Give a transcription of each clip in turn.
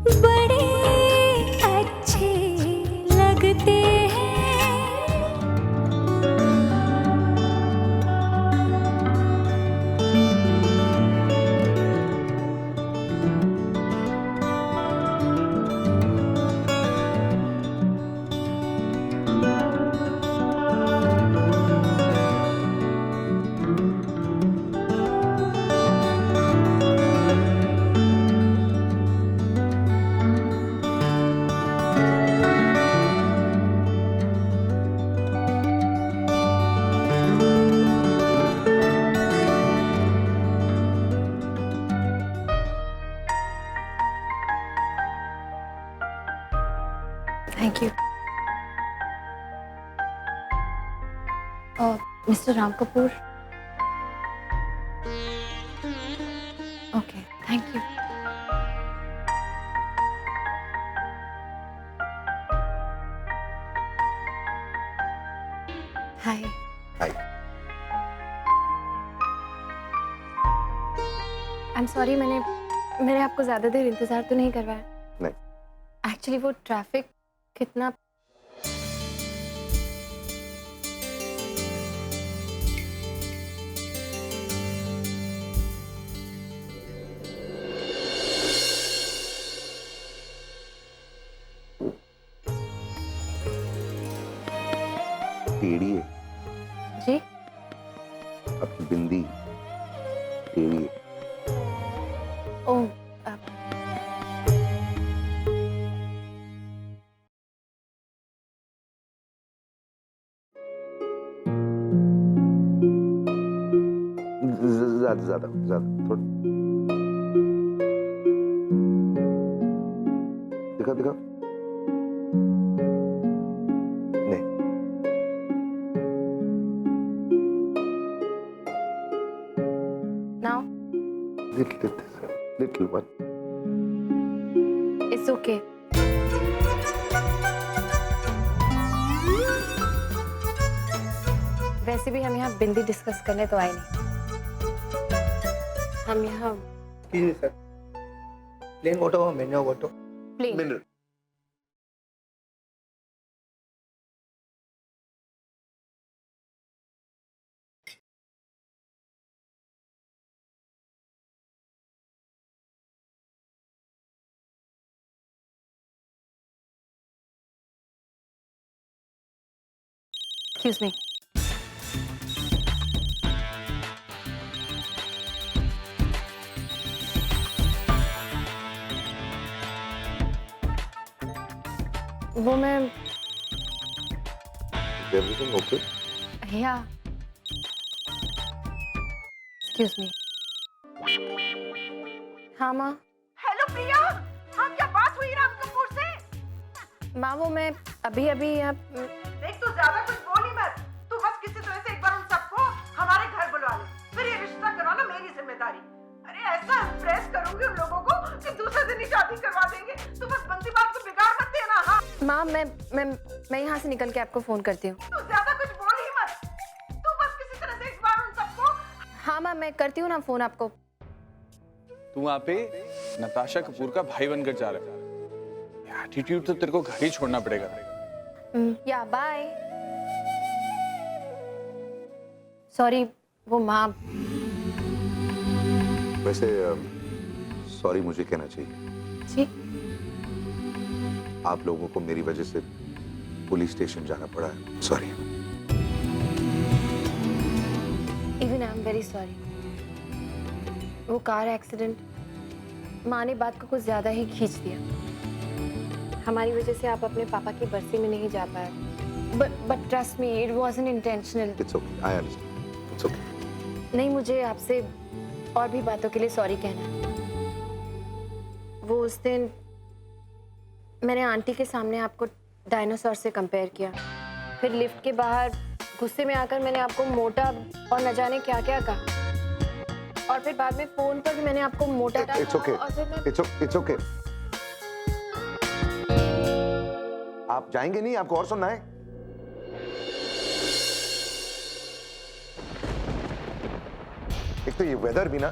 बड़े अच्छे लगते हैं। Thank you. Mister Ram Kapoor. Okay, thank you. Hi. Hi. I am sorry, मैंने आपको ज़्यादा देर इंतज़ार तो नहीं करवाया? नहीं। एक्चुअली वो ट्रैफिक कितना टेढ़ी है जी? अपनी बिंदी, टेढ़ी है। ओह, ज्यादा ज्यादा ज्यादा थोड़ा दिखा दिखा। नहीं, now little one. It's okay. वैसे भी हम यहाँ बिंदी डिस्कस करने तो आए नहीं। हम यहाँ Excuse me, sir. Plain water or mineral water? Plain. Mineral. Excuse me. वो मैं एवरीथिंग ओके? या एक्सक्यूज मी। हाँ माँ। हेलो प्रिया, हाँ क्या बात हुई राम कपूर से? माँ वो मैं अभी अभी यहाँ देख तू ज्यादा कुछ बोल ही मत, तू बस किसी तरह से एक बार उन सबको हमारे घर बुलवा ले, फिर ये रिश्ता करवाना मेरी जिम्मेदारी। अरे ऐसा इम्प्रेस करूंगी उन लोगों को कि दूसरे दिन ही शादी करवा देंगे। तू बस बनती बात को बिगाड़ मत देना। हाँ माँ मैं यहाँ से निकल के आपको फोन करती हूँ। तू ज्यादा कुछ बोल ही मत, तू बस किसी तरह से एक बार उन सबको। हाँ माँ मैं करती हूँ ना फोन आपको। तू वहां पे नताशा कपूर का भाई बनकर जा रहा है। एटीट्यूड तो तेरे को घर ही छोड़ना पड़ेगा। या बाय। सॉरी वो माँ। वैसे सॉरी मुझे कहना चाहिए। जी? आप लोगों को मेरी वजह से पुलिस स्टेशन जाना पड़ा है। Sorry. Even I am very sorry. वो कार एक्सीडेंट, माँ ने बात को कुछ ज्यादा ही खींच दिया। हमारी वजह से आप अपने पापा की बरसी में नहीं जा पाए। But trust me, it wasn't intentional. It's okay, I understand. It's okay. नहीं, मुझे आपसे और भी बातों के लिए सॉरी कहना है। वो उस दिन मैंने आंटी के सामने आपको डायनासोर से कंपेयर किया, फिर लिफ्ट के बाहर गुस्से में आकर मैंने आपको मोटा और न जाने क्या क्या कहा, और फिर बाद में फोन पर भी मैंने आपको मोटा इट्स ओके, और फिर मैं इट्स ओके। आप जाएंगे नहीं? आपको और सुनना है? एक तो ये वेदर भी ना,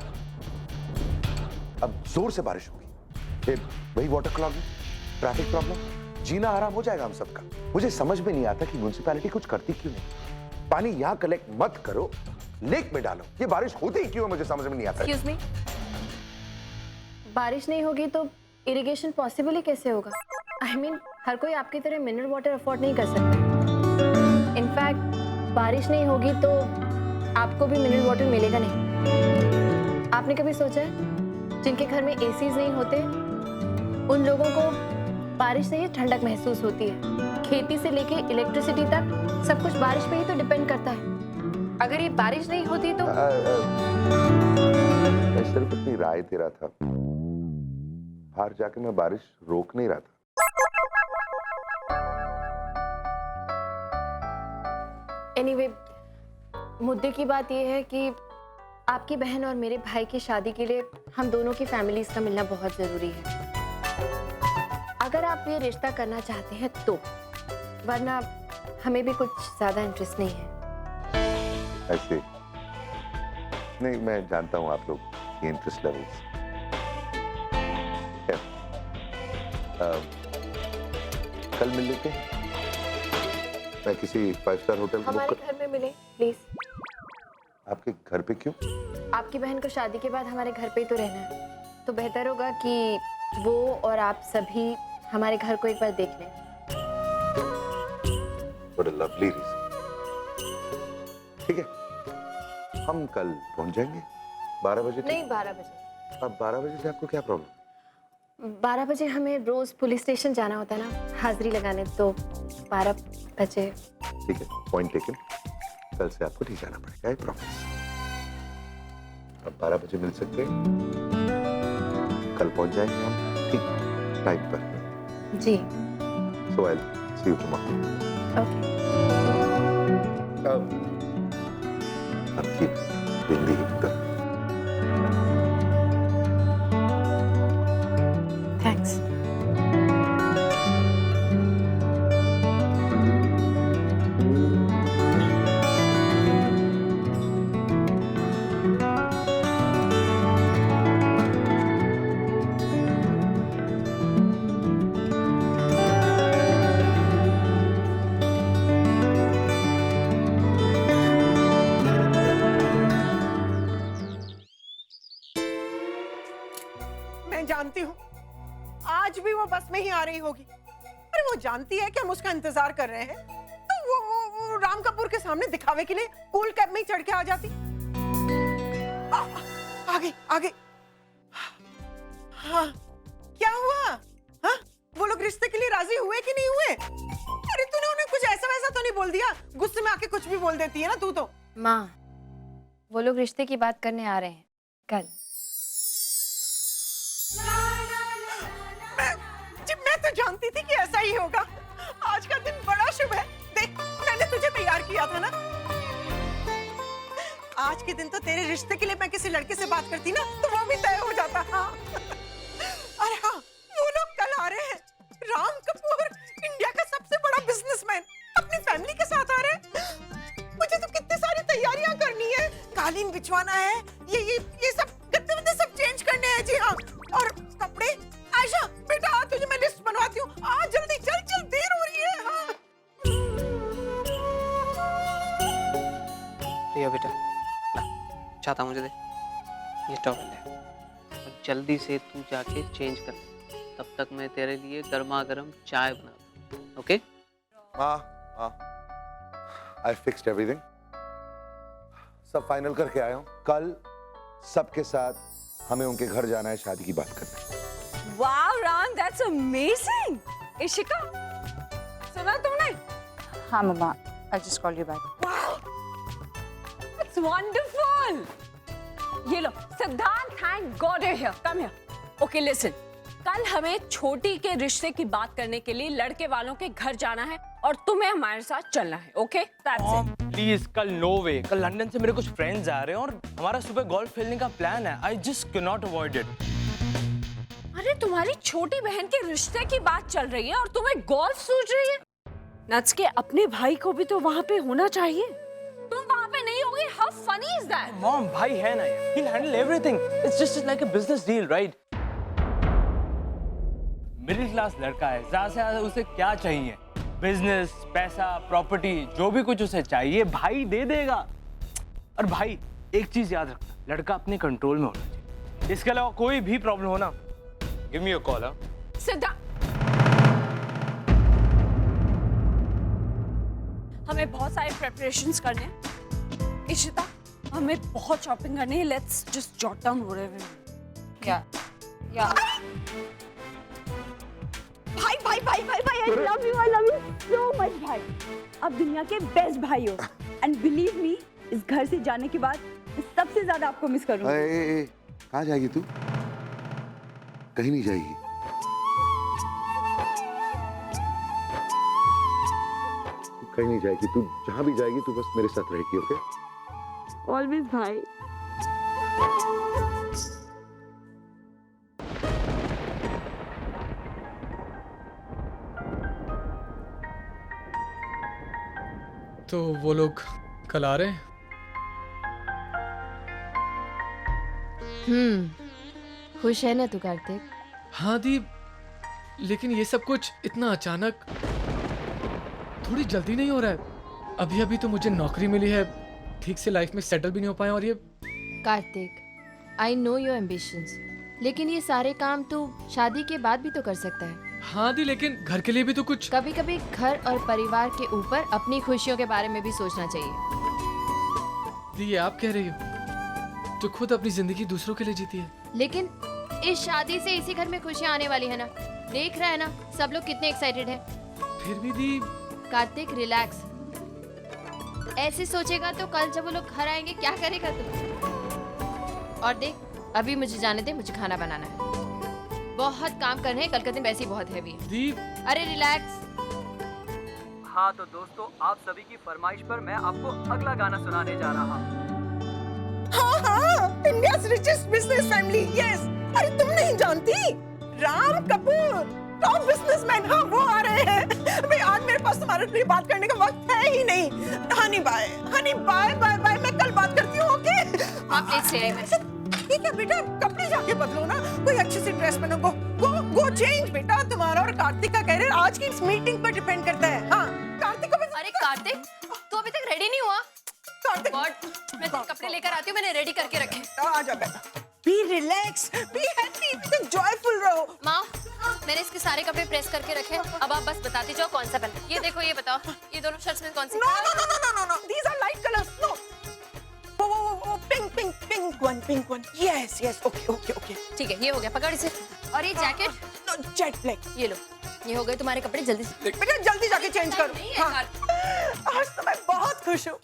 अब जोर से बारिश होगी, फिर वही वाटर क्लॉगिंग, ट्रैफिक प्रॉब्लम, जीना आराम हो जाएगा हम सबका। मुझे समझ में नहीं आता कि म्युनिसिपैलिटी कुछ करती क्यों नहीं। पानी यहाँ कलेक्ट मत करो, लेक में डालो। ये बारिश होती ही क्यों है मुझे समझ में नहीं आता। एक्सक्यूज मी, बारिश नहीं होगी तो इरिगेशन पॉसिबल ही कैसे होगा? I mean, हर कोई आपकी तरह मिनरल वाटर अफोर्ड नहीं कर सकता। इनफैक्ट बारिश नहीं होगी तो आपको भी मिनरल वाटर मिलेगा नहीं। आपने कभी सोचा है जिनके घर में एसीज नहीं होते उन लोगों को बारिश से ही ठंडक महसूस होती है। खेती से लेके इलेक्ट्रिसिटी तक सब कुछ बारिश पे ही तो डिपेंड करता है। अगर ये बारिश नहीं होती तो मैं सिर्फ अपनी राय दे रहा था, बाहर जाके मैं बारिश रोक नहीं रहा था। एनीवे, मुद्दे की बात यह है कि आपकी बहन और मेरे भाई की शादी के लिए हम दोनों की फैमिलीज का मिलना बहुत जरूरी है। अगर आप ये रिश्ता करना चाहते हैं तो, वरना हमें भी कुछ ज्यादा इंटरेस्ट नहीं है। ऐसे नहीं, मैं जानता हूं आप लोग के इंटरेस्ट लेवल्स। कल मिल लेते हैं, मैं किसी 5 स्टार होटल को बुक हमारे कर। घर में मिले प्लीज। आपके घर पे क्यों? आपकी बहन को शादी के बाद हमारे घर पे ही तो रहना है, तो बेहतर होगा कि वो और आप सभी हमारे घर को एक बार देख लें। What a lovely reason. ठीक है, हम कल पहुंच जाएंगे 12 बजे। नहीं, 12 बजे। अब 12 बजे से आपको क्या प्रॉब्लम? 12 बजे हमें रोज पुलिस स्टेशन जाना होता है ना, हाजिरी लगाने, तो 12 बजे। ठीक है, पॉइंट टेकन। कल से आपको ठीक आना पड़ेगा, आई प्रॉमिस। अब 12 बजे मिल सकते हैं, कल पहुंच जाएंगे हम ठीक टाइम पर। जी So I'll see you tomorrow. Okay. आपकी बिंदी पर थैंक्स। मैं जानती हूँ आज भी वो बस में ही आ रही होगी। अरे वो जानती है कि हम उसका इंतजार कर रहे हैं, तो वो राम कपूर के सामने दिखावे के लिए कूल कैब में ही चढ़ के आ जाती। आ गई। हाँ, क्या हुआ? हाँ, वो लोग रिश्ते के लिए राजी हुए कि नहीं हुए? अरे तूने उन्हें कुछ ऐसा वैसा तो नहीं बोल दिया? गुस्से में आके कुछ भी बोल देती है ना तू तो। माँ, वो लोग रिश्ते की बात करने आ रहे हैं कल। मैं तो जानती थी कि ऐसा ही होगा। आज का दिन बड़ा शुभ है। देख, मैंने तुझे तैयार किया था ना। आज के दिन तो तेरे रिश्ते के लिए मैं किसी लड़के से बात करती ना तो वो भी तय हो जाता। हाँ। अरे हाँ, वो लोग कल आ रहे हैं। राम कपूर, इंडिया का सबसे बड़ा बिजनेसमैन, अपनी फैमिली के साथ आ रहे हैं। मुझे तो कितनी सारी तैयारियां करनी है। कालीन बिछवाना है, ये सब गद्दे वद्दे सब चेंज करने हैं। जी हाँ, और कपड़े। आयशा बेटा, आ तुझे मैं लिस्ट बनवाती हूँ। आ जल्दी, चल देर हो रही है। हाँ। लिया बेटा, ला, चाहता मुझे दे, ये टॉवल है। और जल्दी से तू जाके चेंज कर, तब तक मैं तेरे लिए गर्मा गर्म चाय बना दूँ। ओके? हाँ, I fixed everything. सब फाइनल करके आया हूँ। कल सबके साथ हमें उनके घर जाना है, शादी की बात करना है। Wow, Ram, that's amazing. Ishika, सुना तुमने? हाँ मम्मा, I'll just call you back. Wow, that's wonderful. ये लो, सिद्धांत, thank God you're here. Come here. Okay, listen. कल हमें छोटी के रिश्ते की बात करने के लिए लड़के वालों के घर जाना है और तुम्हें हमारे साथ चलना है। Okay? That's it. प्लीज कल नो वे। कल लंदन से मेरे कुछ फ्रेंड्स आ रहे हैं और हमारा सुबह गोल्फ खेलने का प्लान है। I just can not avoid it. अरे तुम्हारी छोटी बहन के रिश्ते की बात चल रही है और तुम्हें गोल्फ सूझ रही है? नच के अपने भाई को भी तो वहाँ पे होना चाहिए। तुम वहाँ पे नहीं होगी? How funny is that? Mom, भाई है ना, he'll handle everything. It's just like a business deal, right? Middle class लड़का है, ज्यादा से ज्यादा उसे क्या चाहिए? बिजनेस, पैसा, प्रॉपर्टी, जो भी कुछ उसे चाहिए भाई दे देगा। और भाई एक चीज याद रखना, लड़का अपने कंट्रोल में होना चाहिए। इसके अलावा कोई भी प्रॉब्लम हो ना, गिव मी अ कॉल। सिद्धांत, हमें बहुत सारे प्रिपरेशंस करने हैं। इशिता, हमें बहुत शॉपिंग करनी है। Let's just jot down whatever. या भाई भाई भाई भाई भाई, I love you so much भाई। आप दुनिया के बेस्ट भाई हो एंड बिलीव मी, इस घर से जाने के बाद मैं सबसे ज्यादा आपको मिस करूंगी। कहाँ जाएगी तू? कहीं नहीं जाएगी। तू कहीं नहीं जाएगी, तू जहां भी जाएगी तू बस मेरे साथ रहेगी, ओके? ऑलवेज भाई। तो वो लोग कल आ रहे हैं? खुश है ना तू कार्तिक? हाँ दी, लेकिन ये सब कुछ इतना अचानक, थोड़ी जल्दी नहीं हो रहा है? अभी अभी तो मुझे नौकरी मिली है, ठीक से लाइफ में सेटल भी नहीं हो पाया, और ये Kartik, I know your ambitions, लेकिन ये सारे काम तू शादी के बाद भी तो कर सकता है। हाँ दी, लेकिन घर के लिए भी तो कुछ। कभी कभी घर और परिवार के ऊपर अपनी खुशियों के बारे में भी सोचना चाहिए। दी, ये आप कह रही हो जो खुद अपनी जिंदगी दूसरों के लिए जीती है। लेकिन इस शादी से इसी घर में खुशियाँ आने वाली है ना, देख रहा है ना सब लोग कितने एक्साइटेड हैं। फिर भी दी। कार्तिक रिलैक्स, ऐसे सोचेगा तो कल जब वो लोग घर आएंगे क्या करेगा तू? और देख अभी मुझे जाने दे, मुझे खाना बनाना है, बहुत काम करने हैं, कल का दिन वैसे ही बहुत हैवी है। दी, अरे रिलैक्स। हाँ तो दोस्तों, आप सभी की फरमाइश पर मैं आपको अगला गाना सुनाने जा रहा हूँ। हाँ, India's richest business family, yes. अरे तुम नहीं जानती, राम कपूर टॉप बिजनेसमैन, हाँ वो आ रहे हैं। भाई आज मेरे पास तुम्हारे लिए बात करने का वक्त है ही नहीं। हनी बाय बाय बाय, मैं कल बात करती हूँ, ओके? आप प्लीज से आइए। ठीक है बेटा, कपड़े जाके बदलो ना, कोई अच्छी सी ड्रेस पहनो। गो चेंज बेटा, तुम्हारा और कार्तिक का कैरियर आज की इस मीटिंग पर डिपेंड करता है। हाँ कार्तिक को अरे कार्तिक, तू अभी तक रेडी नहीं हुआ? कार्तिक, गॉड, मैं तेरे कपड़े लेकर आती हूँ, मैंने रेडी करके रखे। आ जा बेटा, be relax, be happy, be joyful रहो। माँ, मैंने इसके सारे कपड़े प्रेस करके रखे, अब आप बस बताती जाओ कौन सा पहनना। ये देखो, ये बताओ, ये दोनों शर्ट्स में कौन सी? No no no no no no, these are light colors, no. वो पिंक वन, yes, okay. ठीक है, ये हो गया, पकड़ इसे। और ये जैकेट? No, jet black. ये लो, ये हो गए तुम्हारे कपड़े, जल्दी से। बेटा जल्दी जाके चेंज करो। हाँ, आज तो मैं बहुत खुश हूँ।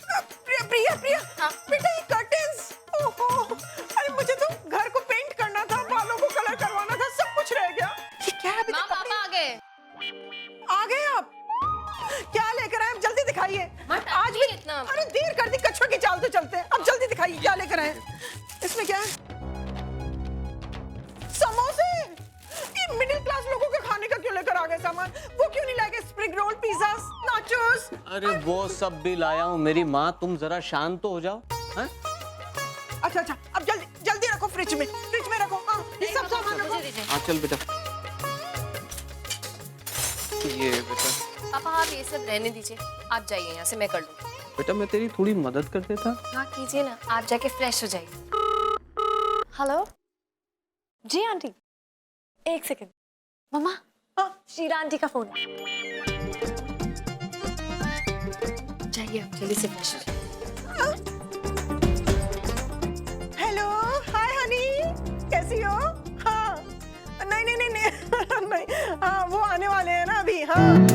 प्रिया, हाँ? बेटा ये कर्टेन्स, ओहो, अरे मुझे तो घर को पेंट करना था, बालों को कलर करवाना था, सब कुछ रह गया। ये क्या है? माँ, पापा आ गए आप? क्या लेकर आए? जल्दी दिखाइए। आज भी इतना। अरे देर कर दी, कछुए की चाल तो चलते हैं। अब जल्दी दिखाइए क्या लेकर आए। इसमें क्या है? समोसे। ये मिडिल क्लास लोगों के खाने का क्यों लेकर आ गए सामान? वो क्यों नहीं लाए स्प्रिंग रोल, पिज़्ज़ा, नाचोस? अरे वो सब भी लाया हूँ मेरी माँ, तुम जरा शांत तो हो जाओ। हैं? अच्छा, अब जल्दी रखो फ्रिज में रखो। हाँ, ये सब सामान रखो। मुझे दीजिए। हाँ चल बेटा, ये बेटा। पापा आप ये सब रहने दीजिए, आप जाइए यहाँ से, मैं कर लूँगी। बेटा मैं तेरी थोड़ी मदद कर देता। हाँ कीजिए ना, आप जाके फ्रेश हो जाइए। हेलो जी आंटी, एक सेकंड। मम्मा, हाँ? शीरा आंटी का फोन है। जाइए आप जल्दी से फ्रेश हो जाइए। हेलो, हाय हनी, कैसी हो? हाँ, नहीं, हाँ वो आने वाले हैं ना अभी। हाँ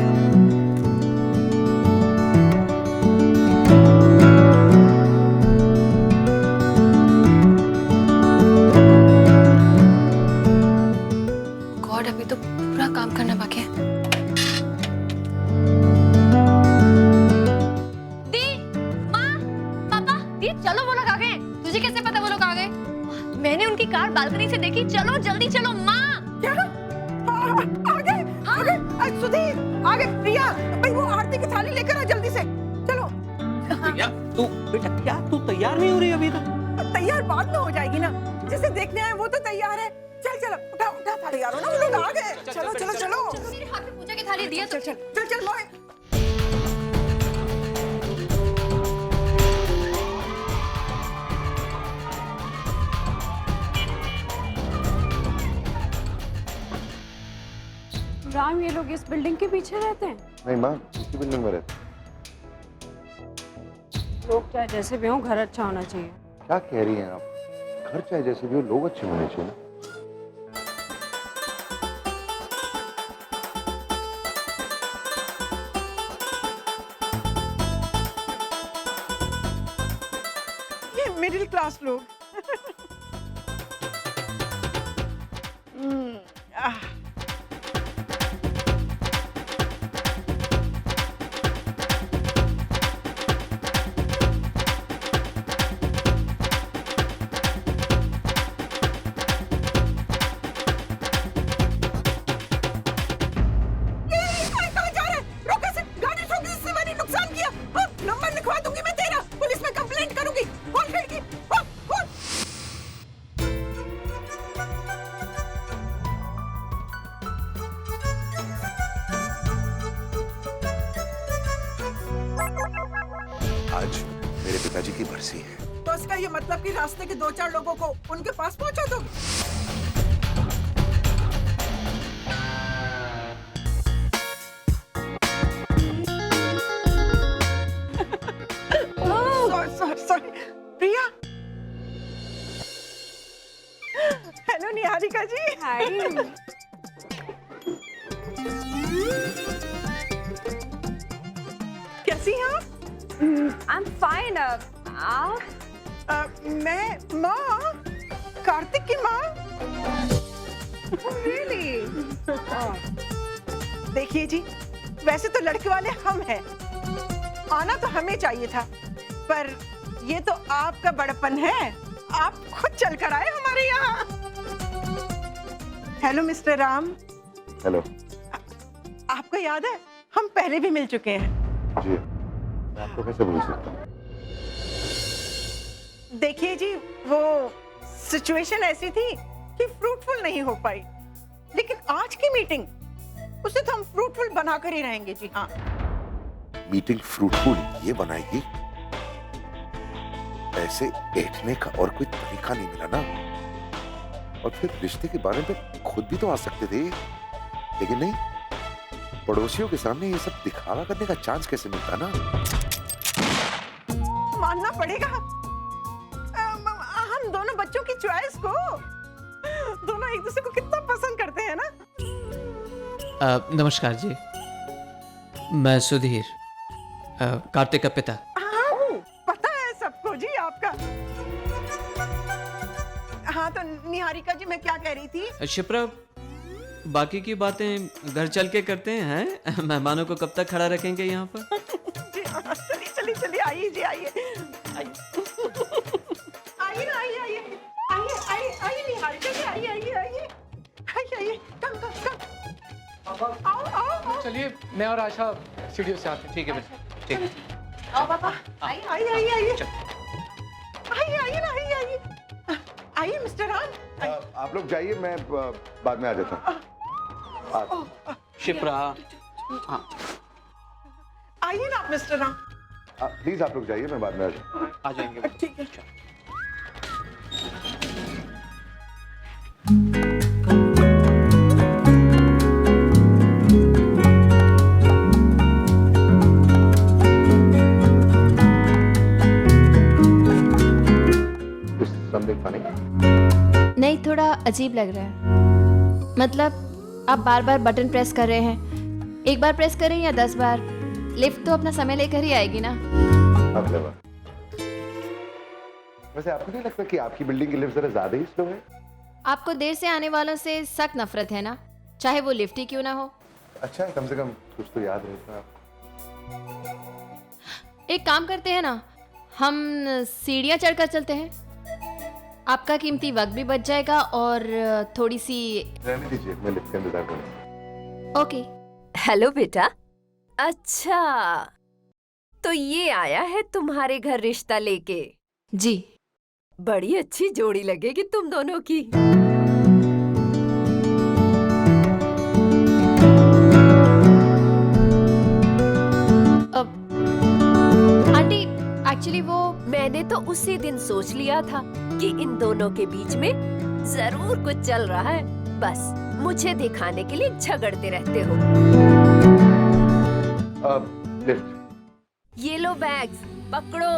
गॉड, अभी तो पूरा काम करना बाकी है। दी, माँ, पापा, दी चलो, वो लोग आ गए। तुझे कैसे पता वो लोग आ गए? मैंने उनकी कार बालकनी से देखी। चलो जल्दी चलो। माँ, क्या? आगे, सुधीर, आगे, प्रिया, भाई वो आरती की थाली लेकर आ जल्दी से, चलो। तू बेटा क्या तू तैयार नहीं हो रही अभी तक? तैयार बाद में हो जाएगी ना, जिसे देखने आए वो तो तैयार है। चल उठा थाली यारो ना, वो लोग आ गए। चलो गाली दिया तो चल चल चल मोए। राम, ये लोग इस बिल्डिंग के पीछे रहते हैं? नहीं माँ, इसी बिल्डिंग में रहते। लोग चाहे जैसे भी हो, घर अच्छा होना चाहिए। क्या कह रही हैं आप? घर चाहे जैसे भी हो, लोग अच्छे होने चाहिए ना। ये मिडिल क्लास लोग। आह। कहाँ जा रहे? रोक ऐसे, गाड़ी ठोक दी, इससे मैंने नुकसान किया। हाँ, नंबर लिखवा दूंगी मैं तेरा, पुलिस में कंप्लेंट करूंगी। खोल खिड़की, खोल, खोल। आज मेरे पिताजी की बरसी है। तो इसका ये मतलब कि रास्ते के 2-4 लोगों को उनके पास पहुंचा दोगे? सॉरी प्रिया। हेलो निहारिका जी। हाय। कैसी हैं आप? I am fine. आप? मैं माँ, कार्तिक की माँ। रियली? देखिए जी, वैसे तो लड़के वाले हम हैं, आना तो हमें चाहिए था, पर ये तो आपका बड़पन है, आप खुद चल कर आए हमारे यहाँ। Hello mister Ram. हेलो। आपको याद है, हम पहले भी मिल चुके हैं। जी, मैं आपको कैसे भूल सकता हूँ? देखिए जी, वो सिचुएशन ऐसी थी कि फ्रूटफुल नहीं हो पाई, लेकिन आज की मीटिंग, उसे तो हम फ्रूटफुल बनाकर ही रहेंगे जी। हाँ, मीटिंग फ्रूटफुल ये बनाएगी? ऐसे बैठने का और कोई तरीका नहीं मिला ना। और फिर रिश्ते के बारे में खुद भी तो आ सकते थे, लेकिन नहीं, पड़ोसियों के सामने ये सब दिखावा करने का चांस कैसे मिलता ना। मानना पड़ेगा, हम दोनों बच्चों की चॉइस को, दोनों एक दूसरे को कितना पसंद करते हैं ना। नमस्कार जी, मैं सुधीर, कार्तिक का पिता। हाँ, पता है सबको जी आपका। हाँ तो निहारिका जी, मैं क्या कह रही थी? शिप्रा, बाकी की बातें घर चल के करते हैं। मेहमानों को कब तक खड़ा रखेंगे यहाँ पर? जी चलिए चलिए चलिए, आइए जी, आइए आइए ना, आइए आइए आइए आइए आइए निहारिका जी, आइए आइए आइए आइए आइए, कम कम कम, आओ आओ आओ। चलिए, मैं और आशा सीढ़ियों से आते हैं। ठीक है बेटा, ठीक है। आओ पापा, आइए आइए आइए आइए आइए आइए ना, आइए आइए आइए मिस्टर राम। आप लोग जाइए, मैं बाद में आ जाता हूँ। शिप्रा, हाँ, आइए ना आप मिस्टर राम। प्लीज आप लोग जाइए, मैं बाद में आ जाता हूँ। आ जाएंगे। ठीक है। Something funny? नहीं, थोड़ा अजीब लग रहा है। मतलब आप बार बार बटन प्रेस कर रहे हैं, एक बार प्रेस करें या 10 बार, लिफ्ट तो अपना समय लेकर ही आएगी ना। अगले बार। वैसे आपको नहीं लगता कि आपकी बिल्डिंग की लिफ्ट जरा ज्यादा ही स्लो है? आपको देर से आने वालों से सख्त नफरत है ना, चाहे वो लिफ्ट ही क्यों ना हो। अच्छा है, कम से कम कुछ तो याद रहता है आपको। एक काम करते हैं ना, हम सीढ़ियाँ चढ़कर चलते हैं, आपका कीमती वक्त भी बच जाएगा और थोड़ी सी। रहने दीजिए, मैं लिफ्ट का इंतजार करूँगा। ओके। हेलो बेटा। अच्छा, तो ये आया है तुम्हारे घर रिश्ता लेके? जी। बड़ी अच्छी जोड़ी लगेगी तुम दोनों की। उसी दिन सोच लिया था कि इन दोनों के बीच में जरूर कुछ चल रहा है। बस मुझे दिखाने के लिए झगड़ते रहते हो। लिफ्ट। ये लो बैग्स, पकड़ो।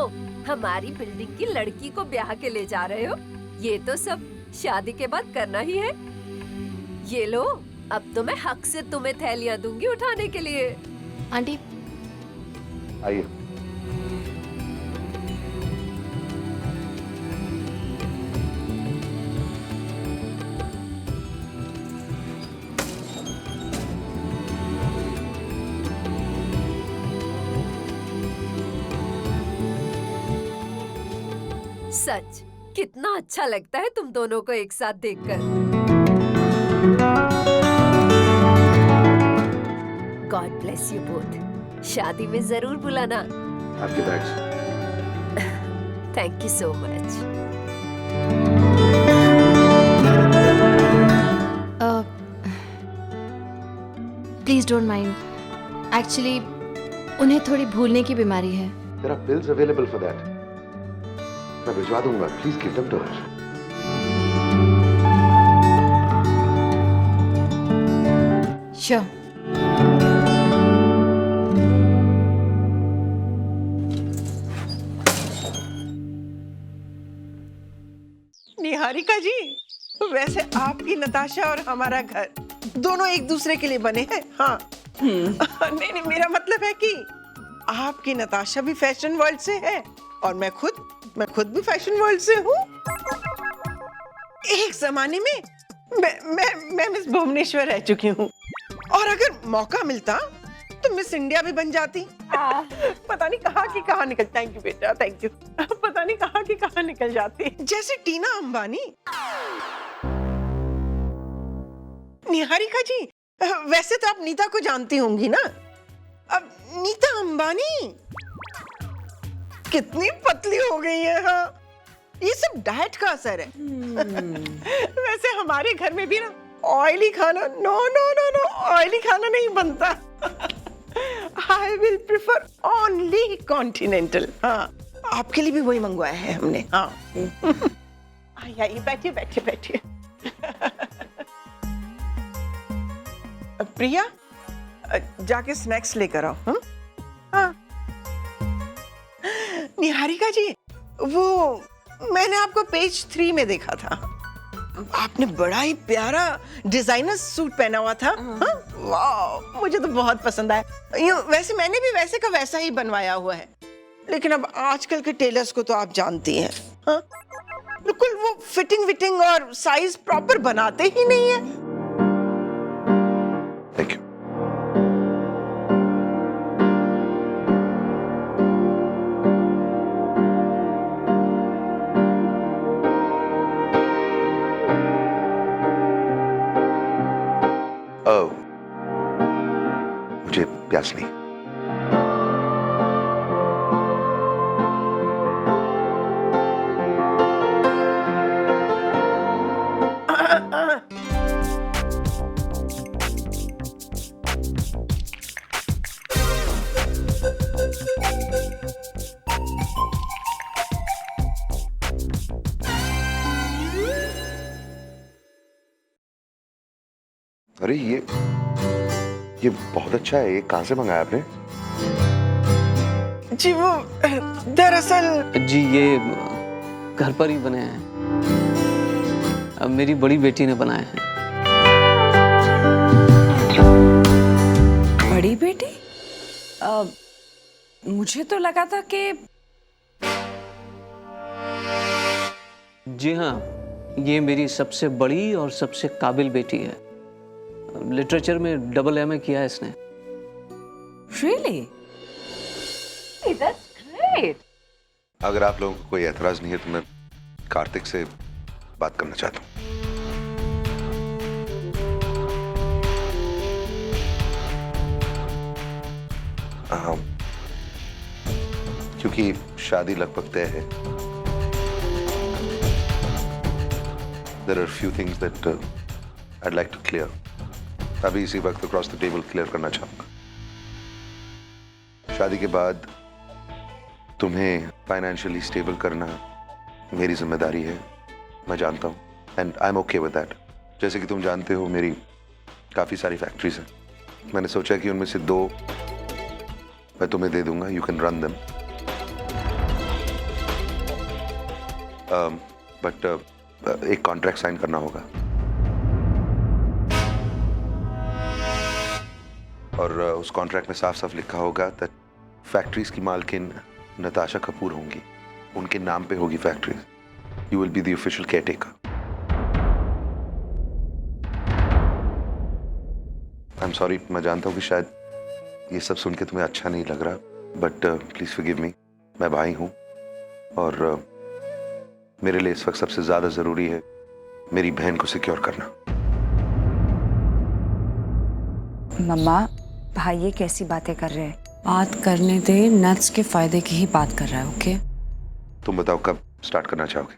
हमारी बिल्डिंग की लड़की को ब्याह के ले जा रहे हो। ये तो सब शादी के बाद करना ही है। ये लो, अब तो मैं हक से तुम्हें थैलियां दूंगी उठाने के लिए। आंटी आइए। सच कितना अच्छा लगता है तुम दोनों को एक साथ देखकर। God bless you both. शादी में जरूर बुलाना। आपके bags. Thank you so much. Please don't mind, actually उन्हें थोड़ी भूलने की बीमारी है। There are pills available for that. मैं भिजवा दूंगा। Please give them to her. Sure. Niharika जी, वैसे आपकी नताशा और हमारा घर दोनों एक दूसरे के लिए बने हैं। हाँ। नहीं नहीं, मेरा मतलब है कि आपकी नताशा भी फैशन वर्ल्ड से है और मैं खुद भी फैशन वर्ल्ड से हूँ। एक जमाने में मैं मिस भुवनेश्वर रह चुकी हूँ और अगर मौका मिलता तो मिस इंडिया भी बन जाती। पता नहीं कहाँ की कहाँ निकल। थैंक यू बेटा, थैंक यू। पता नहीं कहाँ की कहाँ निकल जाती, जैसे टीना अंबानी। निहारिका जी, वैसे तो आप नीता को जानती होंगी ना। अब नीता अंबानी कितनी पतली हो गई है। हाँ, ये सब डाइट का असर है। वैसे हमारे घर में भी ना ऑयली खाना नो ऑयली खाना नहीं बनता। I will prefer only continental। हाँ, आपके लिए भी वही मंगवाया है हमने। हाँ। आइए बैठिए बैठिए बैठिए। प्रिया, जाके स्नैक्स लेकर आओ। हाँ। निहारिका जी, वो मैंने आपको पेज 3 में देखा था। आपने बड़ा ही प्यारा डिजाइनर सूट पहना हुआ था। हाँ? वाह, मुझे तो बहुत पसंद आया। वैसे मैंने भी वैसे का वैसा ही बनवाया हुआ है, लेकिन अब आजकल के टेलर्स को तो आप जानती हैं। हाँ? बिल्कुल वो फिटिंग और साइज प्रॉपर बनाते ही नहीं है। Thank you. मुझे प्यास नहीं। अरे ये बहुत अच्छा है। ये कहाँ से मंगाया आपने? जी वो दरअसल जी ये घर पर ही बने हैं। अब मेरी बड़ी बेटी ने बनाए हैं। बड़ी बेटी? मुझे तो लगा था कि जी हाँ, ये मेरी सबसे बड़ी और सबसे काबिल बेटी है। लिटरेचर में AA किया है इसने। Really? That's great. अगर आप लोगों को कोई एतराज नहीं है तो मैं कार्तिक से बात करना चाहता हूँ। क्योंकि शादी लगभग तय है। There are a few things that I'd like to clear. अभी इसी वक्त क्रॉस द टेबल क्लियर करना चाहूंगा। शादी के बाद तुम्हें फाइनेंशियली स्टेबल करना मेरी जिम्मेदारी है, मैं जानता हूँ, and I am okay with that. जैसे कि तुम जानते हो मेरी काफ़ी सारी फैक्ट्रीज हैं। मैंने सोचा कि उनमें से 2 मैं तुम्हें दे दूंगा, you can run them. But एक कॉन्ट्रैक्ट साइन करना होगा, और उस कॉन्ट्रैक्ट में साफ साफ लिखा होगा दैट फैक्ट्रीज की मालकिन नताशा कपूर होंगी, उनके नाम पे होगी factories. You will be the official caretaker. I am sorry, मैं जानता हूँ कि शायद ये सब सुन के तुम्हें अच्छा नहीं लग रहा, बट प्लीज फॉरगिव मी। मैं भाई हूँ, और मेरे लिए इस वक्त सबसे ज्यादा जरूरी है मेरी बहन को सिक्योर करना। मम्मा, भाई ये कैसी बातें कर रहे हैं? बात करने दे, नट्स के फायदे की ही बात कर रहा है। ओके, तुम बताओ कब स्टार्ट करना चाहोगे?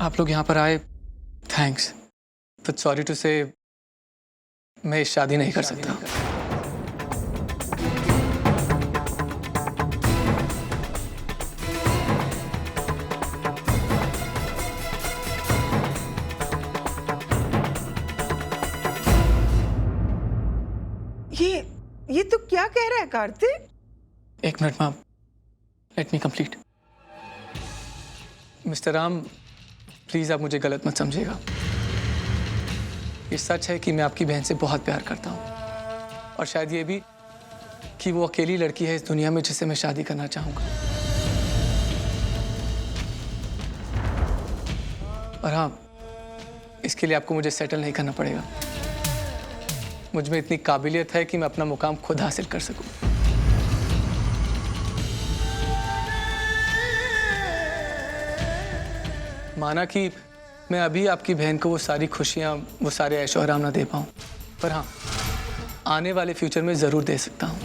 आप लोग यहाँ पर आए, थैंक्स, बट सॉरी टू से मैं शादी नहीं कर सकता। ये तो क्या कह रहा है कार्तिक? एक minute ma'am, let me complete. Mister Ram, please आप मुझे गलत मत समझिएगा। ये सच है कि मैं आपकी बहन से बहुत प्यार करता हूँ, और शायद ये भी कि वो अकेली लड़की है इस दुनिया में जिससे मैं शादी करना चाहूँगा। और हाँ, इसके लिए आपको मुझे सेटल नहीं करना पड़ेगा। मुझ में इतनी काबिलियत है कि मैं अपना मुकाम खुद हासिल कर सकूं। माना कि मैं अभी आपकी बहन को वो सारी खुशियां, वो सारे ऐशो आराम ना दे पाऊं, पर हाँ, आने वाले फ्यूचर में जरूर दे सकता हूं,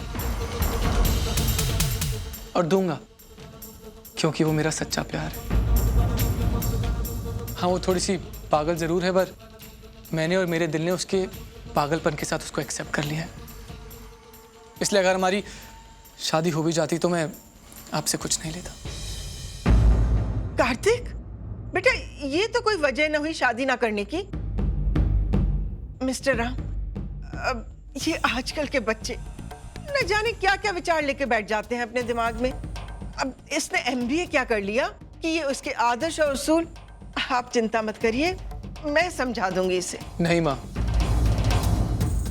और दूंगा, क्योंकि वो मेरा सच्चा प्यार है। हाँ, वो थोड़ी सी पागल जरूर है, पर मैंने और मेरे दिल ने उसके पागलपन के साथ उसको एक्सेप्ट कर लिया है। इसलिए अगर हमारी शादी हो भी जाती तो मैं आपसे कुछ नहीं लेता। कार्तिक बेटा, ये तो कोई वजह न हुई शादी ना करने की। मिस्टर राम, अब ये आजकल के बच्चे न जाने क्या क्या विचार लेके बैठ जाते हैं अपने दिमाग में। अब इसने MBA क्या कर लिया कि ये उसके आदर्श और उसूल। आप चिंता मत करिए, मैं समझा दूंगी इसे। नहीं माँ,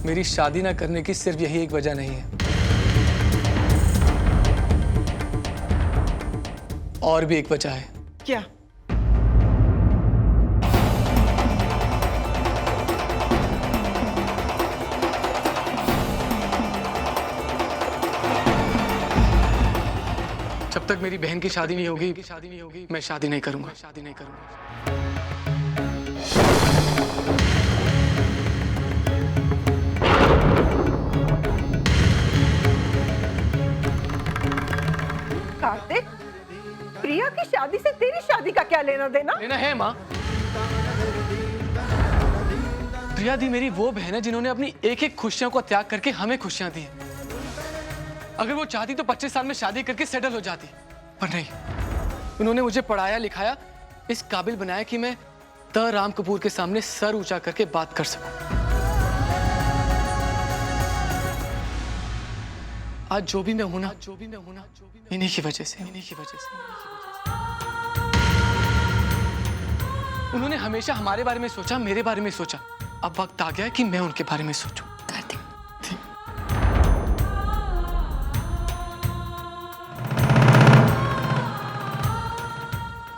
मेरी शादी ना करने की सिर्फ यही एक वजह नहीं है, और भी एक वजह है। क्या? जब तक मेरी बहन की शादी नहीं होगी, मैं शादी नहीं करूंगा। कार्तिक, प्रिया की शादी से तेरी शादी का क्या लेना देना? लेना है माँ। प्रिया दी मेरी वो बहन है जिन्होंने अपनी एक एक खुशियों को त्याग करके हमें खुशियां दी हैं। अगर वो चाहती तो 25 साल में शादी करके सेटल हो जाती, पर नहीं। उन्होंने मुझे पढ़ाया लिखाया, इस काबिल बनाया कि मैं द राम कपूर के सामने सर ऊंचा करके बात कर सकूं। आज जो भी मैं हूं ना, इन्हीं की वजह से। उन्होंने हमेशा हमारे बारे में सोचा, मेरे बारे में सोचा। अब वक्त आ गया कि मैं उनके बारे में सोचूं। कार्तिक,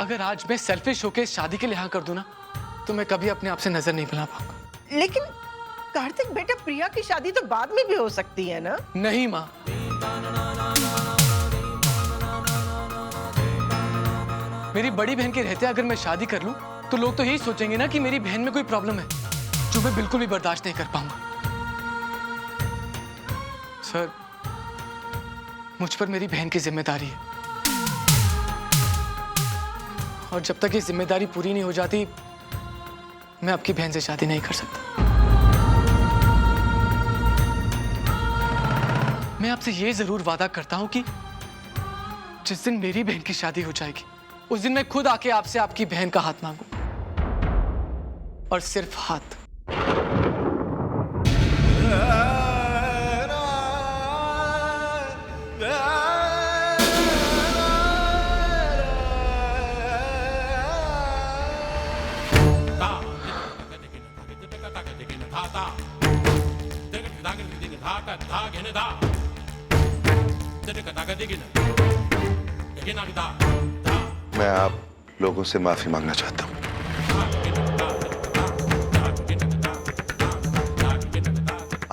अगर आज मैं सेल्फिश होकर शादी के लिए हाँ कर दूं ना, तो मैं कभी अपने आप से नजर नहीं मिला पाऊंगा। लेकिन कार्तिक बेटा, प्रिया की शादी तो बाद में भी हो सकती है ना? नहीं माँ, मेरी बड़ी बहन के रहते अगर मैं शादी कर लूं तो लोग तो यही सोचेंगे ना कि मेरी बहन में कोई प्रॉब्लम है, जो मैं बिल्कुल भी बर्दाश्त नहीं कर पाऊंगा। सर, मुझ पर मेरी बहन की जिम्मेदारी है, और जब तक ये जिम्मेदारी पूरी नहीं हो जाती, मैं आपकी बहन से शादी नहीं कर सकता। मैं आपसे ये जरूर वादा करता हूं कि जिस दिन मेरी बहन की शादी हो जाएगी उस दिन मैं खुद आके आपसे आपकी बहन का हाथ मांगू, और सिर्फ हाथ। मैं आप लोगों से माफी मांगना चाहता हूं।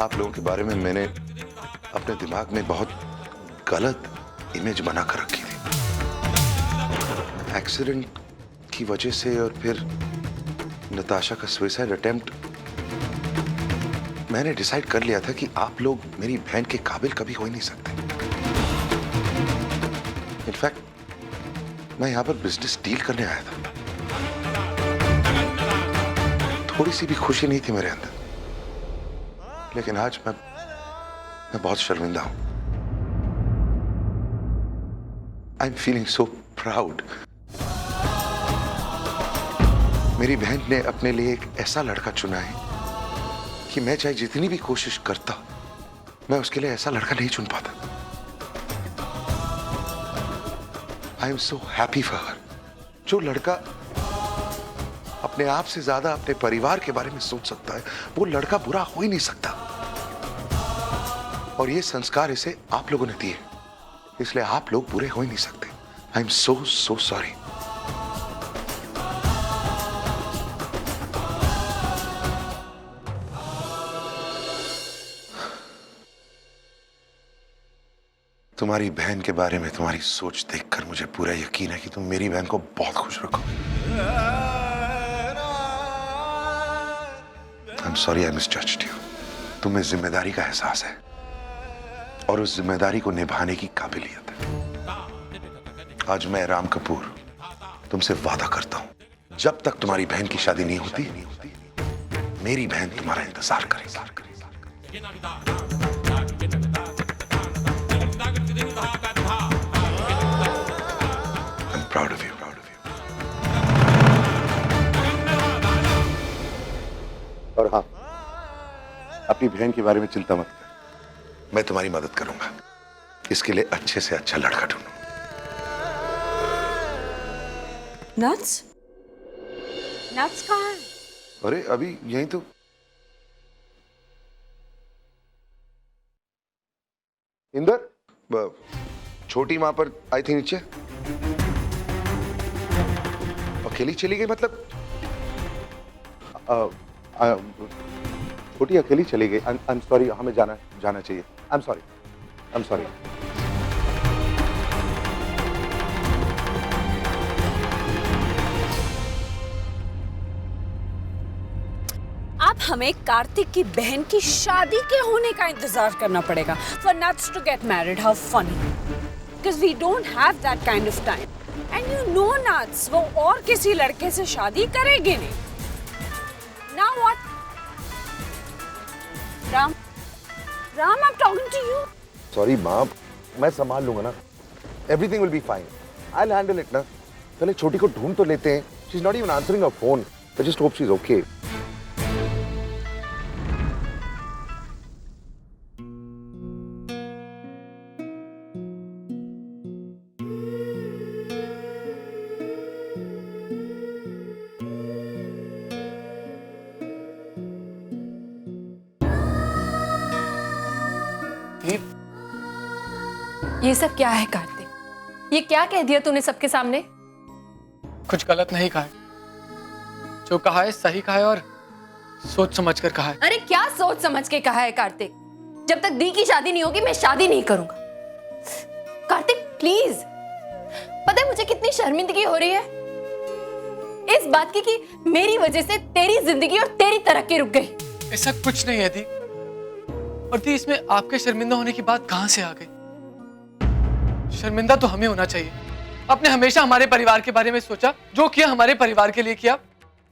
आप लोगों के बारे में मैंने अपने दिमाग में बहुत गलत इमेज बना कर रखी थी। एक्सीडेंट की वजह से और फिर नताशा का सुसाइड अटेम्प्ट, मैंने डिसाइड कर लिया था कि आप लोग मेरी बहन के काबिल कभी हो ही नहीं सकते। इनफैक्ट मैं यहां पर बिजनेस डील करने आया था। थोड़ी सी भी खुशी नहीं थी मेरे अंदर, लेकिन आज मैं बहुत शर्मिंदा हूं। I am feeling so proud. मेरी बहन ने अपने लिए एक ऐसा लड़का चुना है कि मैं चाहे जितनी भी कोशिश करता, मैं उसके लिए ऐसा लड़का नहीं चुन पाता। I am so happy for her. जो लड़का अपने आप से ज्यादा अपने परिवार के बारे में सोच सकता है, वो लड़का बुरा हो ही नहीं सकता। और ये संस्कार इसे आप लोगों ने दिए, इसलिए आप लोग बुरे हो ही नहीं सकते। I am so sorry. तुम्हारी बहन के बारे में तुम्हारी सोच देखकर मुझे पूरा यकीन है कि तुम मेरी बहन को बहुत खुश रखोगे। I am sorry I misjudged you. तुम्हें जिम्मेदारी का एहसास है और उस जिम्मेदारी को निभाने की काबिलियत है। आज मैं राम कपूर तुमसे वादा करता हूं, जब तक तुम्हारी बहन की शादी नहीं होती, मेरी बहन तुम्हारा इंतजार करेगी। Proud of you. और हाँ, अपनी बहन के बारे में चिंता मत कर, मैं तुम्हारी मदद करूंगा। इसके लिए अच्छे से अच्छा लड़का ढूंढूं। नट्स? नट्स कहाँ है? अरे अभी यहीं तो। इंदर, छोटी माँ पर आई थी नीचे, अकेली चली गई। मतलब छोटी अकेली चली गई। आई एम सॉरी, हमें जाना चाहिए। आई एम सॉरी। अब हमें कार्तिक की बहन की शादी के होने का इंतजार करना पड़ेगा for Nuts to get married. How funny. Because we don't have that kind of time. And you know Nuts, वो और किसी लड़के से शादी करेगी नहीं। Now what? Ram, I'm talking to you. Sorry माँ, मैं संभाल लूंगा ना। Everything will be fine. I will handle it ना। पहले छोटी को ढूंढ तो लेते हैं। She is not even answering our phone. I just hope she is okay. ये सब क्या है कार्तिक? ये क्या कह दिया तूने सबके सामने? कुछ गलत नहीं कहा है, जो कहा है सही कहा है और सोच समझ कर कहा है। अरे क्या सोच समझ के कहा है कार्तिक? जब तक दी की शादी नहीं होगी मैं शादी नहीं करूंगा। कार्तिक प्लीज, पता है मुझे कितनी शर्मिंदगी हो रही है इस बात की कि मेरी वजह से तेरी जिंदगी और तेरी तरक्की रुक गई। ऐसा कुछ नहीं है दी। और दी, इसमें आपके शर्मिंदा होने की बात कहां से आ गई? शर्मिंदा तो हमें होना चाहिए। आपने हमेशा हमारे परिवार के बारे में सोचा, जो किया हमारे परिवार के लिए किया।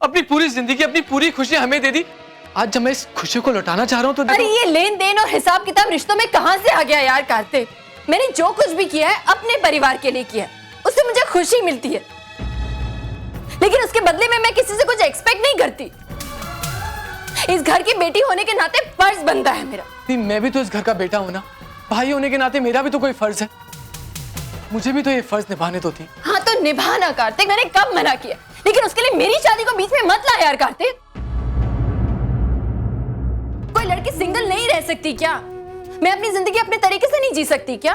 अपनी पूरी जिंदगी, अपनी पूरी खुशी हमें दे दी, आज जब मैं इस खुशी को लौटाना चाह रहा हूँ तो अरे ये लेन देन और हिसाब किताब रिश्तों में कहां से आ गया यार कार्तिक। मैंने जो कुछ भी किया है अपने परिवार के लिए किया है, उससे मुझे खुशी मिलती है, लेकिन उसके बदले में मैं किसी से कुछ एक्सपेक्ट नहीं करती। इस घर की बेटी होने के नाते फर्ज बनता है मेरा। मैं भी तो इस घर का बेटा हूं ना, भाई होने के नाते मेरा भी तो कोई फर्ज है, मुझे भी तो ये फर्ज निभाने तो थी। हाँ तो निभाना कार्तिक, मैंने कब मना किया, लेकिन उसके लिए मेरी शादी को बीच में मत ला यार कार्तिक। कोई लड़की सिंगल नहीं रह सकती क्या? मैं अपनी जिंदगी अपने तरीके से नहीं जी सकती क्या?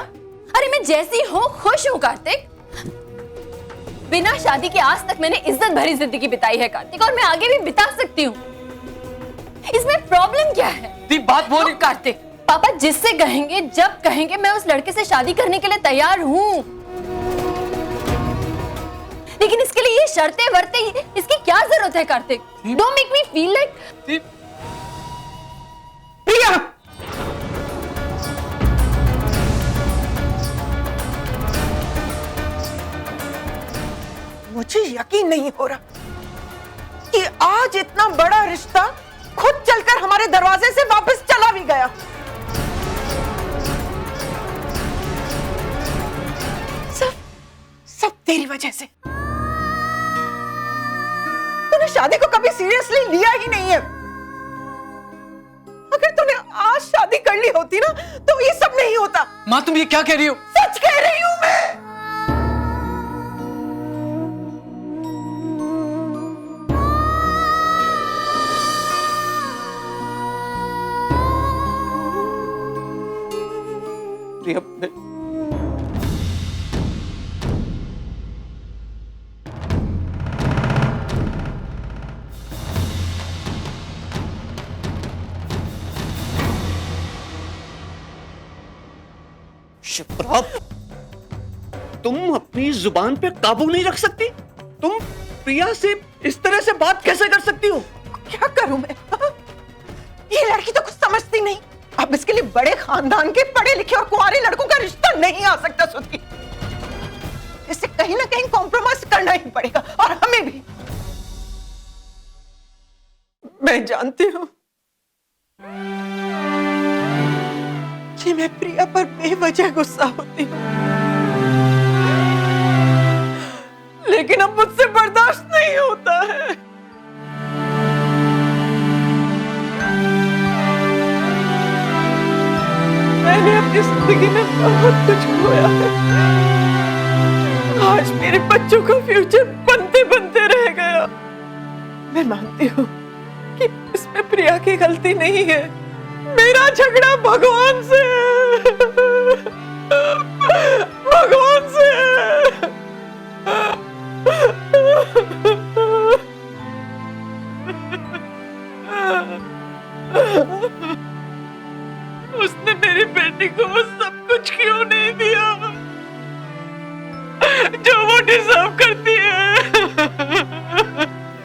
अरे मैं जैसी हूँ खुश हूँ कार्तिक। बिना शादी के आज तक मैंने इज्जत भरी जिंदगी बिताई है कार्तिक, और मैं आगे भी बिता सकती हूँ। इसमें प्रॉब्लम क्या है? बात बोल कार्तिक, पापा जिससे कहेंगे जब कहेंगे मैं उस लड़के से शादी करने के लिए तैयार हूँ, लेकिन इसके लिए ये शर्तें वर्तें इसकी क्या जरूरत है Kartik? Don't make me feel like. Priya, मुझे यकीन नहीं हो रहा कि आज इतना बड़ा रिश्ता खुद चलकर हमारे दरवाजे से वापस चला भी गया। सब तेरी वजह से। तूने शादी को कभी सीरियसली लिया ही नहीं है। अगर तूने आज शादी कर ली होती ना तो ये सब नहीं होता। माँ तुम ये क्या कह रही हो? सच कह रही हूं मैं। शिप्रा, तुम अपनी जुबान पे काबू नहीं रख सकती? तुम प्रिया से इस तरह से बात कैसे कर सकती हो? क्या करूं मैं? ये लड़की तो कुछ समझती नहीं। अब इसके लिए बड़े खानदान के पढ़े लिखे और कुंवारे लड़कों का रिश्ता नहीं आ सकता सुधी। इससे कहीं ना कहीं कॉम्प्रोमाइज करना ही पड़ेगा, और हमें भी। मैं जानती हूं कि मैं प्रिया पर बेवजह गुस्सा होती हूँ, लेकिन अब मुझसे बर्दाश्त नहीं होता है। मैंने अपनी जिंदगी में बहुत कुछ खोया है। आज मेरे बच्चों का फ्यूचर बनते बनते रह गया। मैं मानती हूँ कि इसमें प्रिया की गलती नहीं है। मेरा झगड़ा भगवान से है। भगवान से है। उसने मेरी बेटी को वो सब कुछ क्यों नहीं दिया जो वो डिजर्व करती है?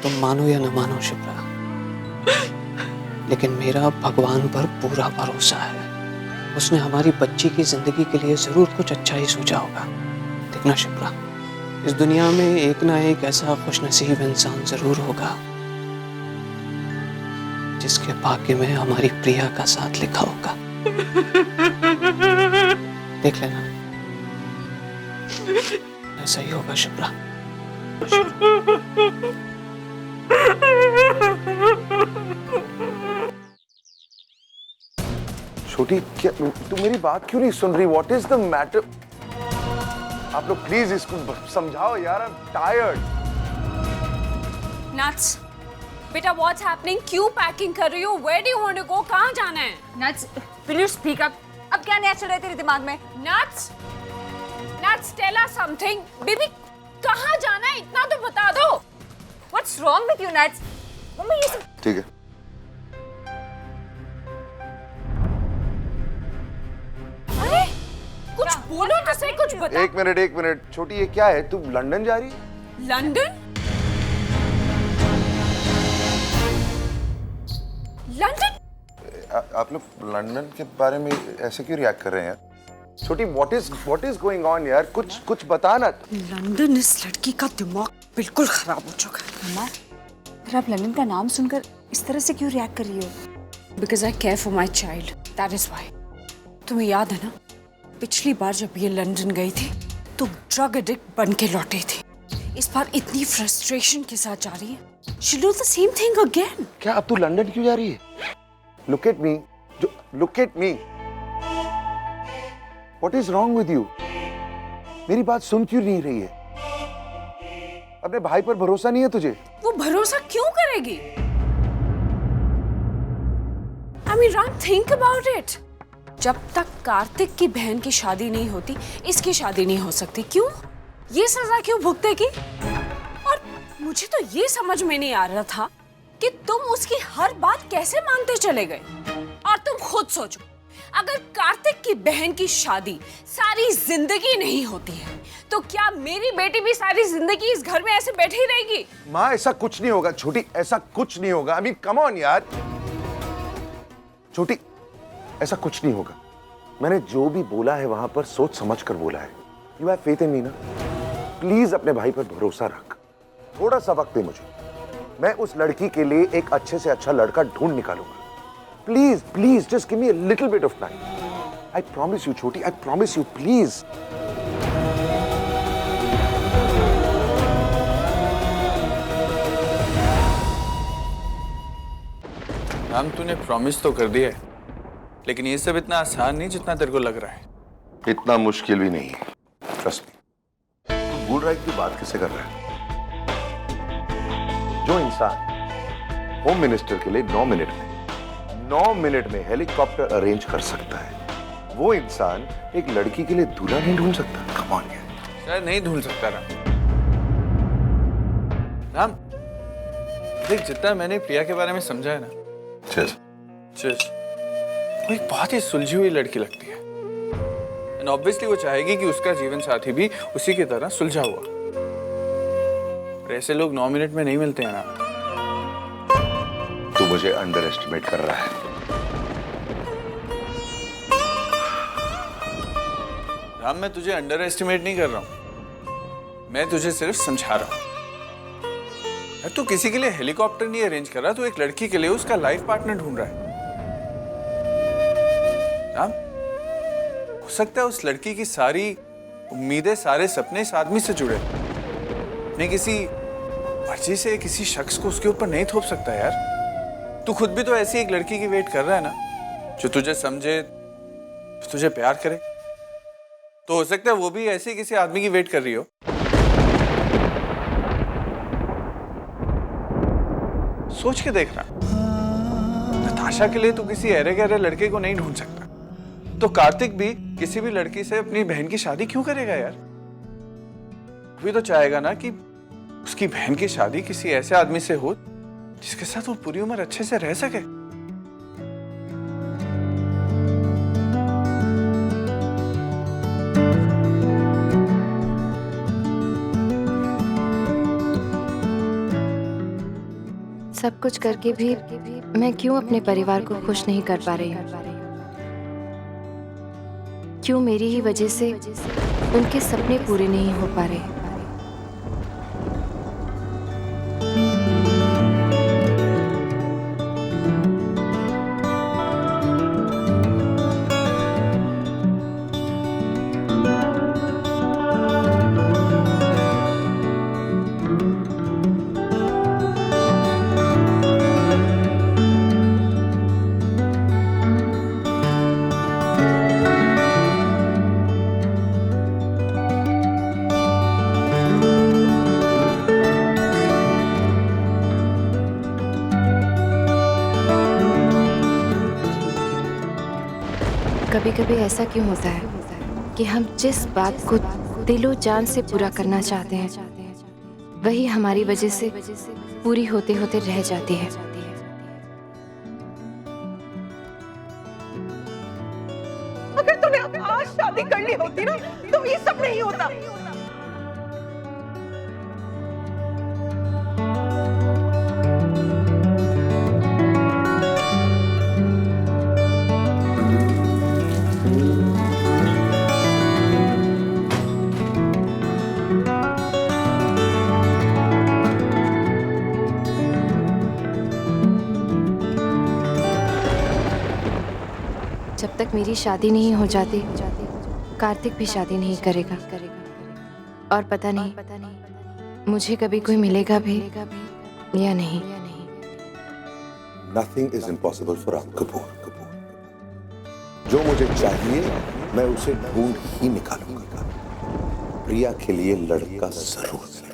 तुम मानो या न मानो शिप्रा, लेकिन मेरा भगवान पर पूरा भरोसा है। उसने हमारी बच्ची की जिंदगी के लिए जरूर कुछ अच्छा ही सोचा होगा। देखना शिप्रा, इस दुनिया में एक ना एक ऐसा खुशनसीब इंसान जरूर होगा जिसके भाग्य में हमारी प्रिया का साथ लिखा होगा। देख लेना, ऐसा ही होगा शिप्रा। छोटी, क्या तू मेरी बात क्यों नहीं सुन रही? What is the matter? आप लोग प्लीज इसको समझाओ यार। I am tired. नट्स, बेटा व्हाट्स हैपनिंग? क्यों पैकिंग कर रही हो? Where do you want to go? कहां जाना है? Nuts, will you speak up? अब क्या नया चल रहा है तेरे दिमाग में? Nuts, nuts tell us something. Baby कहां जाना है इतना तो बता दो। What's wrong with you nuts? Mummy ये सब ठीक है। अरे कुछ बोलो तो सही, कुछ बता। एक मिनट छोटी, ये क्या है? तू लंदन जा रही है? लंदन? लंदन? आप लोग लंदन के बारे में ऐसे क्यों रिएक्ट कर रहे हैं यार? छोटी, व्हाट इज गोइंग ऑन यार? कुछ बता ना। लंदन, इस लड़की का दिमाग बिल्कुल खराब हो चुका है। मम्मा, अगर आप लंदन का नाम सुनकर इस तरह से क्यों रिएक्ट कर रही हो? Because I care for my child, that is why. तुम्हें याद है ना, पिछली बार जब ये लंदन गई थी तो ड्रग एडिक्ट बन के लौटी थी। इस बार इतनी फ्रस्ट्रेशन के साथ जा रही है। She do the same thing again. क्या अब तू लंदन क्यों जा रही है? Look at me, look at me. What is wrong with you? मेरी बात सुन क्यों नहीं रही है? अपने भाई पर भरोसा नहीं है तुझे? वो भरोसा क्यों करेगी? I mean, Ram, think about it. जब तक कार्तिक की बहन की शादी नहीं होती, इसकी शादी नहीं हो सकती। क्यों? ये सजा क्यों भुगतेगी? और मुझे तो ये समझ में नहीं आ रहा था कि तुम उसकी हर बात कैसे मानते चले गए। और तुम खुद सोचो, अगर कार्तिक की बहन की शादी सारी जिंदगी नहीं होती है, तो क्या मेरी बेटी भी सारी जिंदगी इस घर में ऐसे बैठी रहेगी? माँ, ऐसा कुछ नहीं होगा छोटी, ऐसा कुछ नहीं होगा। आई मीन कम ऑन यार। छोटी, ऐसा कुछ नहीं होगा। मैंने जो भी बोला है वहां पर सोच समझ कर बोला है। यू हैव फेथ इन मी ना? प्लीज अपने भाई पर भरोसा रख। थोड़ा सा वक्त दे मुझे, मैं उस लड़की के लिए एक अच्छे से अच्छा लड़का ढूंढ निकालूंगा। Please please just give me a little bit of time. I promise you छोटी, I promise you, please. Ram, तूने प्रॉमिस तो कर दिया है, लेकिन ये सब इतना आसान नहीं जितना तेरे को लग रहा है। इतना मुश्किल भी नहीं है, ट्रस्ट मी। तू भूल रहा है कि बात किससे कर रहा है? जो इंसान होम मिनिस्टर के लिए 9 मिनट में हेलीकॉप्टर अरेंज कर सकता है, वो इंसान एक लड़की के लिए दूल्हा नहीं ढूंढ सकता? कम ऑन यार। शायद नहीं ढूंढ सकता राम। देख, जितना मैंने प्रिया के बारे में समझा है ना, वो एक बहुत ही सुलझी हुई लड़की लगती है। एंड ऑब्वियसली वो चाहेगी कि उसका जीवन साथी भी उसी की तरह सुलझा हुआ। और ऐसे लोग 9 मिनट में नहीं मिलते हैं ना। तू मुझे अंडर एस्टिमेट कर रहा है। राम, मैं तुझे अंडर एस्टिमेट नहीं कर रहा हूं, मैं तुझे सिर्फ समझा रहा हूं। तू किसी के लिए हेलीकॉप्टर नहीं अरेंज कर रहा, तू एक लड़की के लिए उसका लाइफ पार्टनर ढूंढ रहा है। राम, हो सकता है उस लड़की की सारी उम्मीदें, सारे सपने इस आदमी से जुड़े। नहीं, किसी मर्जी से किसी शख्स को उसके ऊपर नहीं थोप सकता यार। तू खुद भी तो ऐसी एक लड़की की वेट कर रहा है ना, जो तुझे समझे, तुझे प्यार करे। तो हो सकता है वो भी ऐसे किसी आदमी की वेट कर रही हो। सोच के देखना, नताशा के लिए तू किसी अरे गहरे लड़के को नहीं ढूंढ सकता, तो कार्तिक भी किसी भी लड़की से अपनी बहन की शादी क्यों करेगा यार? वो तो चाहेगा ना कि उसकी बहन की शादी किसी ऐसे आदमी से हो जिसके साथ वो पूरी उम्र अच्छे से रह सके। सब कुछ करके भी मैं क्यों अपने परिवार को खुश नहीं कर पा रही हूँ? क्यों मेरी ही वजह से उनके सपने पूरे नहीं हो पा रहे? कभी कभी ऐसा क्यों होता है कि हम जिस बात को दिलो जान से पूरा करना चाहते हैं, वही हमारी वजह से पूरी होते होते रह जाती है। अगर तूने आज शादी कर ली होती ना, तो ये सब नहीं होता। तक मेरी शादी नहीं हो जाती कार्तिक भी शादी नहीं करेगा। और पता नहीं मुझे कभी कोई मिलेगा भी या नहीं। Nothing is impossible for Ram Kapoor. जो मुझे चाहिए मैं उसे ढूंढ ही निकालूंगा। प्रिया के लिए लड़का जरूर।